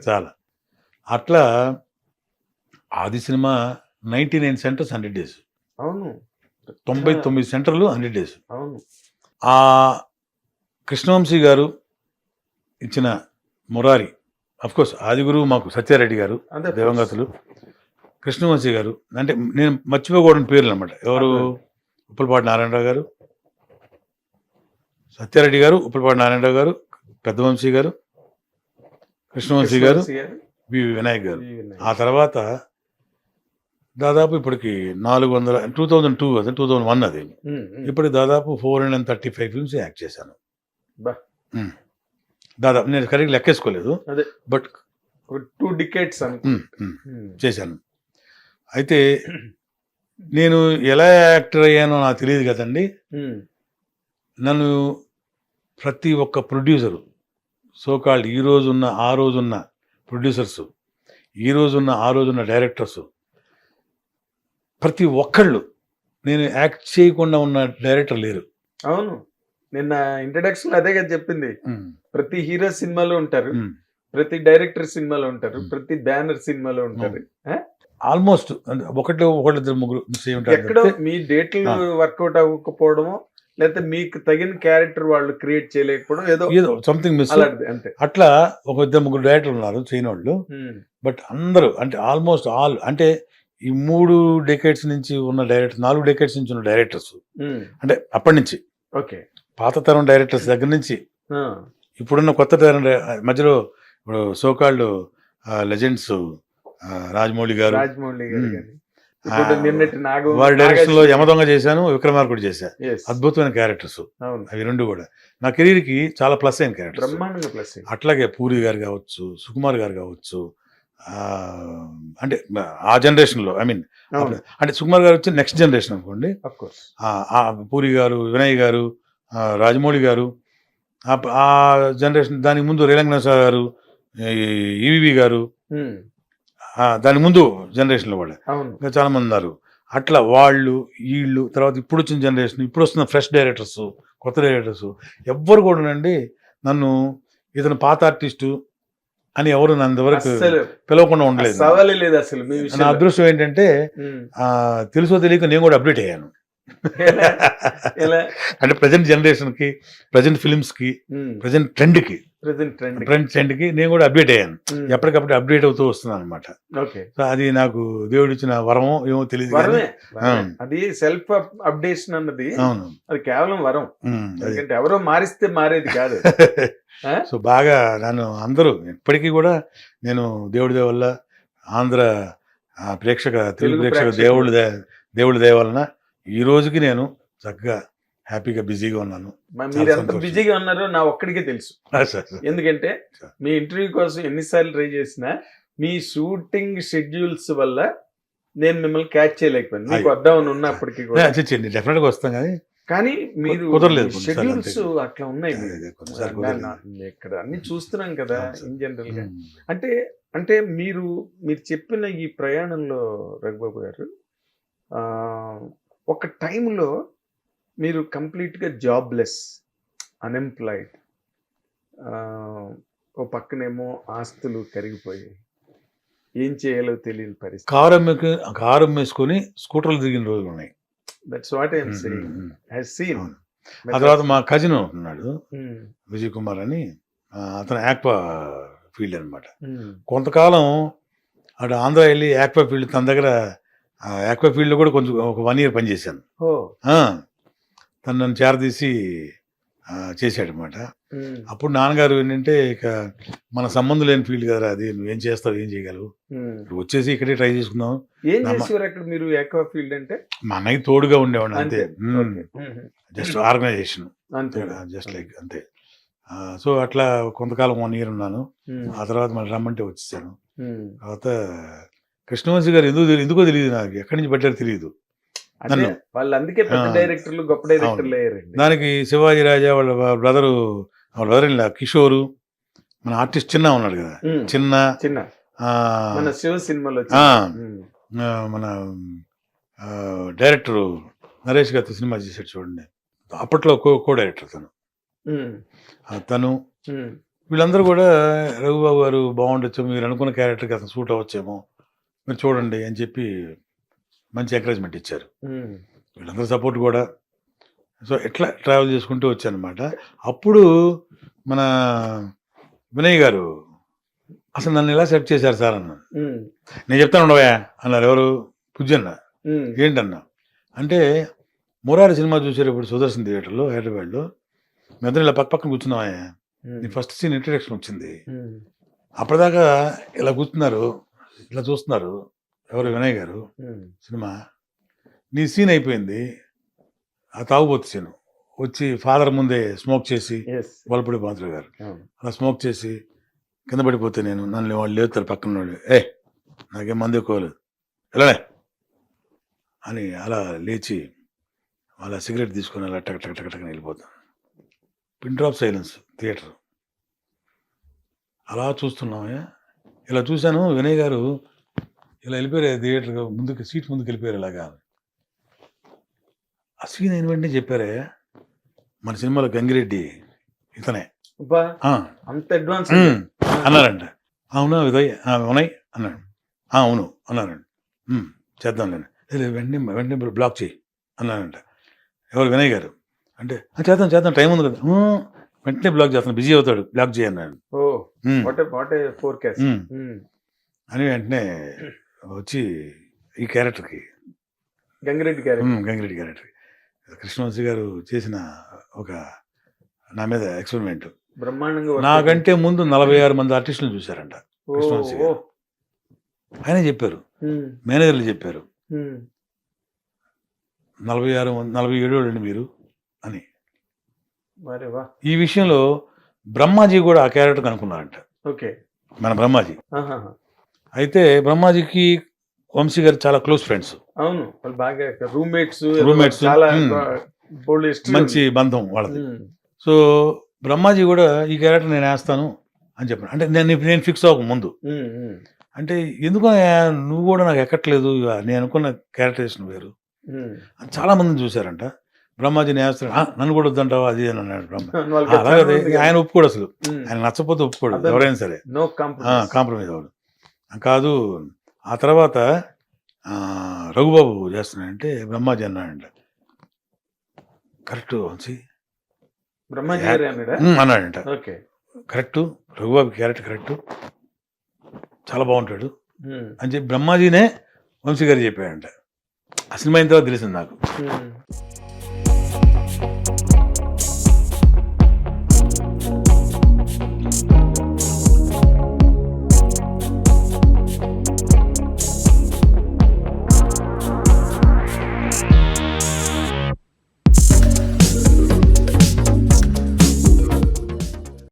చాలా. అట్లా ఆది సినిమా 99 సెంటర్స్ 100 డేస్. అవును. 99 సెంటర్లు 100 డేస్. అవును. కృష్ణవంశీ గారు ఇచ్చిన మురారి, అఫ్కోర్స్ ఆది గురువు మాకు సత్యారెడ్డి గారు అదే దివంగతులు, కృష్ణవంశీ గారు అంటే నేను మర్చిపోకూడని పేర్లు అనమాట. ఎవరు? ఉప్పలపాటి నారాయణరావు గారు, సత్యారెడ్డి గారు, ఉప్పలపాటి నారాయణరావు గారు, పెద్దవంశీ గారు, కృష్ణవంశీ గారు, వివి వినాయక్ గారు. ఆ తర్వాత దాదాపు ఇప్పటికి 400 2002 అది 2001 అది ఇప్పటికి దాదాపు 435 ఫిల్మ్స్ యాక్ట్ చేశాను. దాదాపు నేను కరెక్ట్ లెక్కేసుకోలేదు, బట్ 2 డికేడ్స్ చేశాను. అయితే నేను ఎలా యాక్టర్ అయ్యానో నాకు తెలియదు కదండి. నన్ను ప్రతి ఒక్క ప్రొడ్యూసరు, సోకాల్డ్ ఈ రోజున్న ఆ రోజున్న ప్రొడ్యూసర్సు, ఈ రోజున్న ఆ రోజున్న డైరెక్టర్సు, ప్రతి ఒక్కళ్ళు, నేను యాక్ట్ చేయకుండా ఉన్న డైరెక్టర్ లేరు. అవును, నిన్న ఇంట్రడక్షన్ అదే కదా చెప్పింది. ప్రతి హీరో సినిమాలో ఉంటారు, ప్రతి డైరెక్టర్ సినిమాలో ఉంటారు, ప్రతి బ్యానర్ సినిమాలో ఉంటారు. ఆల్మోస్ట్ ఒకళ్ళిద్దరు ముగ్గురు మిస్ అయ్యి ఉంటారు. ఎక్కడో మీ డేట్లు వర్కౌట్ అవ్వకపోవడమో, లేకపోతే మీకు తగిన క్యారెక్టర్ వాళ్ళు క్రియేట్ చేయలేకపోవడం, ఏదో సంథింగ్ మిస్ అంతే. అట్లా ఒక ఇద్దరు ముగ్గురు డైరెక్టర్ ఉన్నారు చేయని వాళ్ళు. బట్ అందరూ అంటే ఆల్మోస్ట్ ఆల్ అంటే ఈ 3 డెకేడ్స్ నుంచి ఉన్న డైరెక్టర్, 4 డెకేడ్స్ నుంచి ఉన్న డైరెక్టర్స్, అంటే అప్పటి నుంచి పాత తరం డైరెక్టర్స్ దగ్గర నుంచి ఇప్పుడున్న కొత్త తరం మధ్యలో ఇప్పుడు సోకాల్డ్ లెజెండ్స్ రాజమౌళి గారు, వారి డైరెక్షన్ లో యమదొంగ చేశాను, విక్రమార్కుడు చేశా. అద్భుతమైన క్యారెక్టర్స్ అవి రెండు కూడా నా కెరీర్ కి చాలా ప్లస్ అయిన క్యారెక్టర్స్. అట్లాగే పూరి గారు కావచ్చు, సుకుమార్ గారు కావచ్చు, అంటే ఆ జనరేషన్ లో, ఐ మీన్ అంటే సుకుమార్ గారు వచ్చి నెక్స్ట్ జనరేషన్ అనుకోండి. పూరి గారు, వినయ్ గారు, రాజమౌళి గారు ఆ జనరేషన్. దానికి ముందు రేలంగనాథ గారు, ఈవి గారు, దాని ముందు జనరేషన్ లో వాళ్ళు ఇంకా చాలా మంది ఉన్నారు. అట్లా వాళ్ళు వీళ్ళు తర్వాత ఇప్పుడు వచ్చిన జనరేషన్, ఇప్పుడు వస్తున్న ఫ్రెష్ డైరెక్టర్స్, కొత్త డైరెక్టర్స్ ఎవ్వరు కూడానండి నన్ను ఇతను పాత ఆర్టిస్టు అని ఎవరు నన్ను వరకు పిలవకుండా ఉండలేదు. నా అదృష్టం ఏంటంటే తెలుసో తెలియక నేను కూడా అప్డేట్ అయ్యాను. అంటే ప్రజెంట్ జనరేషన్ కి, ప్రజెంట్ ఫిల్మ్స్ కి, ప్రజెంట్ ట్రెండ్ కి నేను కూడా అప్డేట్ అయ్యాను. ఎప్పటికప్పుడు అప్డేట్ అవుతూ వస్తున్నాను అనమాట. సో అది నాకు దేవుడు ఇచ్చిన వరమో ఏమో తెలియదు. అది సెల్ఫ్ అప్డేషన్ అన్నది అది కేవలం వరం. ఎందుకంటే ఎవరో మారిస్తే మారేది కాదు. సో బాగా నన్ను అందరూ ఇప్పటికీ కూడా నేను దేవుడి దయ వల్ల ఆంధ్ర తెలుగు ప్రేక్షక దేవుడి దయ వలన ఈ రోజుకి నేను చక్కగా హ్యాపీగా బిజీగా ఉన్నాను. మీరు ఎంత బిజీగా ఉన్నారో నా ఒక్కడికే తెలుసు. ఎందుకంటే మీ ఇంటర్వ్యూ కోసం ఎన్నిసార్లు ట్రై చేసినా మీ షూటింగ్ షెడ్యూల్స్ వల్ల నేను మిమ్మల్ని క్యాచ్ చేయలేకపోయాను. మీకు వద్దామని ఉన్నప్పటికీ కూడా డెఫినెట్ గా వస్తాం కానీ మీరు కుదరలేదు. షెడ్యూల్స్ అట్లా ఉన్నాయి ఇక్కడ అన్ని చూస్తున్నాం కదా ఇన్ జనరల్ గా. అంటే మీరు చెప్పిన ఈ ప్రయాణంలో రఘుబాబు గారు ఒక టైంలో మీరు కంప్లీట్గా జాబ్లెస్, అన్ఎంప్లాయిడ్, ఓ పక్కనేమో ఆస్తులు కరిగిపోయి ఏం చేయాలో తెలియని పరిస్థితి. కారు అమ్మేసుకొని స్కూటర్లు తిరిగిన రోజులు ఉన్నాయి. That's what I am saying. I have seen. ఆ తర్వాత మా కజిన్ ఉన్నాడు విజయ్ కుమార్ అని, అతను యాక్వా ఫీల్డ్ అనమాట. కొంతకాలం అటు ఆంధ్ర వెళ్ళి యాక్వా ఫీల్డ్, తన దగ్గర యాక్వా ఫీల్డ్ లో కూడా కొంచెం ఒక 1 year పనిచేశాను. తను నన్ను చేరదీసి చేశాడు అనమాట. అప్పుడు నాన్నగారు ఏంటంటే ఇక మన సంబంధం లేని ఫీల్డ్ కదా అది, నువ్వేం చేస్తావు, ఏం చేయగలవు, వచ్చేసి ఇక్కడే ట్రై చేసుకుందాం. మీరు యాక్వా ఫీల్డ్ అంటే మా అన్నయ్య తోడుగా ఉండేవాడిని అంతే. జస్ట్ ఆర్గనైజేషన్ జస్ట్ లైక్ అంతే. సో అట్లా కొంతకాలం 1 year ఉన్నాను. ఆ తర్వాత మళ్ళీ రమ్మంటే వచ్చేసాను. తర్వాత కృష్ణవంశీ గారు ఎందుకో తెలియదు, నాకు ఎక్కడి నుంచి పడ్డారో తెలియదు. వాళ్ళు అందుకే పెద్ద డైరెక్టర్లు, గొప్ప డైరెక్టర్లు అయ్యారండి. దానికి శివాజీ రాజా వాళ్ళ బ్రదర్ ఇలా కిషోరు, మన ఆర్టిస్ట్ చిన్న ఉన్నాడు కదా, చిన్న మన శివ సినిమాలో మన డైరెక్టర్ నరేష్ గారితో సినిమా చేశాడు చూడండి, అప్పట్లో కో డైరెక్టర్ తను వీళ్ళందరూ కూడా రఘుబాబు గారు బాగుండొచ్చు, మీరు అనుకున్న క్యారెక్టర్కి అతను సూట్ అవ్వచ్చేమో, మీరు చూడండి అని చెప్పి మంచి ఎంకరేజ్మెంట్ ఇచ్చారు. వీళ్ళందరూ సపోర్ట్ కూడా. సో ఎట్లా ట్రావెల్ చేసుకుంటూ వచ్చానమాట. అప్పుడు మన వినయ్ గారు అసలు నన్ను ఎలా సెట్ చేశారు సార్ అన్నాను. నేను చెప్తాను ఉండవా అన్నారు. ఎవరు? పుజ్జన్న. ఏంటన్నా అంటే మురారి సినిమా చూసేటప్పుడు సుదర్శన్ థియేటర్లో హైదరాబాద్లో మెదడు ఇలా పక్కన కూర్చున్నావా, నీ ఫస్ట్ సీన్ ఇంట్రడక్షన్ వచ్చింది. అప్పటిదాకా ఇలా కూర్చున్నారు, ఇలా చూస్తున్నారు. ఎవరు? వినయ్ గారు. సినిమా నీ సీన్ అయిపోయింది, ఆ తాగుబోతు సీను వచ్చి ఫాదర్ ముందే స్మోక్ చేసి, వలపూడి పాత్ర గారు అలా స్మోక్ చేసి కింద పడిపోతే నన్ను వాళ్ళు లేపుతారు పక్కన వాళ్ళు, నాకేం మంది ఎక్కువలేదు ఇలానే అని అలా లేచి అలా సిగరెట్ తీసుకొని అలా టక్ టక్ టక్ టక్ వెళ్ళిపోతాను. Pin drop silence theatre. అలా చూస్తున్నామే. ఇలా చూశాను, వినయ్ గారు ఇలా వెళ్ళిపోయారు థియేటర్ ముందుకు, సీట్ ముందుకు వెళ్ళిపోయారు ఇలాగా. ఆ సీన్ అయిన వెంటనే చెప్పారే, మన సినిమాలో గంగిరెడ్డి ఇతనే అంత అడ్వాన్స్ అన్నారంట. అవునా వినయ్ అన్నాడు. అవును అన్నారంట. చేద్దాంలేండి. వెంటనే వెంటనే బ్లాక్ చేయి అన్నారంట. ఎవరు? వినయ్ గారు. అంటే చేద్దాం టైం ఉంది కదా. వెంటనే బ్లాక్ చేస్తాను, బిజీ అవుతాడు, బ్లాక్ చేయి అన్నాడు. అని వెంటనే వచ్చి ఈ క్యారెక్టర్కి గంగిరెడ్డి క్యారెక్టర్ కృష్ణవంశీ గారు చేసిన ఒక నా మీద ఎక్స్పెరిమెంట్. బ్రహ్మాండంగా. నాకంటే ముందు 46 మంది ఆర్టిస్టులు చూశారంట కృష్ణవంశీ గారు. ఆయన చెప్పారు, మేనేజర్లు చెప్పారు, 47 వాళ్ళండి మీరు అని. ఈ విషయంలో బ్రహ్మాజీ కూడా ఆ క్యారెక్టర్ అనుకున్నారంట. మన బ్రహ్మాజీ. అయితే బ్రహ్మాజీకి వంశీ గారు చాలా క్లోజ్ ఫ్రెండ్స్. అవును, బాగా రూమ్మేట్స్, మంచి బంధం వాళ్ళది. సో బ్రహ్మాజీ కూడా ఈ క్యారెక్టర్ నేను వేస్తాను అని చెప్పాను. అంటే నేను ఫిక్స్ అవ్వక ముందు, అంటే ఎందుకు నువ్వు కూడా నాకు ఎక్కట్లేదు, నేను అనుకున్న క్యారెక్టరేషన్ వేరు. చాలా మందిని చూశారంట. బ్రహ్మాజీని వేస్తాడు, నన్ను కూడా వద్దంటావా అది అని అన్నాడు బ్రహ్మ. అలాగే ఆయన ఒప్పుకోడు, అసలు ఆయన నచ్చపోతే ఒప్పుకోడు ఎవరైనా సరే, కాంప్రమైజ్ అవ్వడు. కాదు. ఆ తర్వాత రఘుబాబు చేస్తున్నాడంటే బ్రహ్మాజీ అన్నాడంట, కరెక్ట్ వంశీ అన్నాడంట. కరెక్ట్, రఘుబాబు క్యారెక్టర్ కరెక్ట్, చాలా బాగుంటాడు అని చెప్పి బ్రహ్మాజీనే వంశీ గారు చెప్పాడంట. ఆ సినిమా అయిన తర్వాత తెలిసింది నాకు.